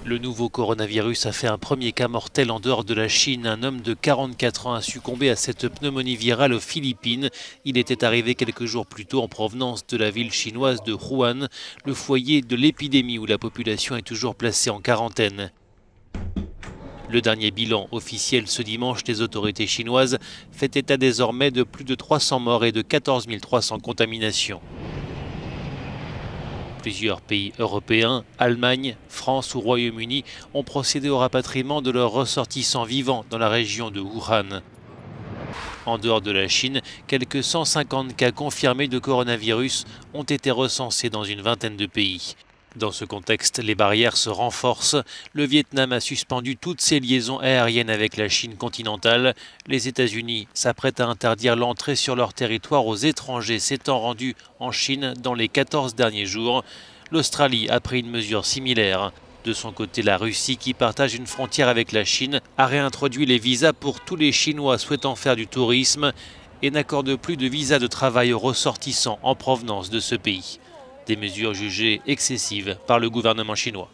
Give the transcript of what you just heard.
Le nouveau coronavirus a fait un premier cas mortel en dehors de la Chine. Un homme de 44 ans a succombé à cette pneumonie virale aux Philippines. Il était arrivé quelques jours plus tôt en provenance de la ville chinoise de Wuhan, le foyer de l'épidémie où la population est toujours placée en quarantaine. Le dernier bilan officiel ce dimanche des autorités chinoises fait état désormais de plus de 300 morts et de 14 300 contaminations. Plusieurs pays européens, Allemagne, France ou Royaume-Uni ont procédé au rapatriement de leurs ressortissants vivants dans la région de Wuhan. En dehors de la Chine, quelques 150 cas confirmés de coronavirus ont été recensés dans une vingtaine de pays. Dans ce contexte, les barrières se renforcent. Le Vietnam a suspendu toutes ses liaisons aériennes avec la Chine continentale. Les États-Unis s'apprêtent à interdire l'entrée sur leur territoire aux étrangers s'étant rendus en Chine dans les 14 derniers jours. L'Australie a pris une mesure similaire. De son côté, la Russie, qui partage une frontière avec la Chine, a réintroduit les visas pour tous les Chinois souhaitant faire du tourisme et n'accorde plus de visa de travail aux ressortissants en provenance de ce pays. Des mesures jugées excessives par le gouvernement chinois.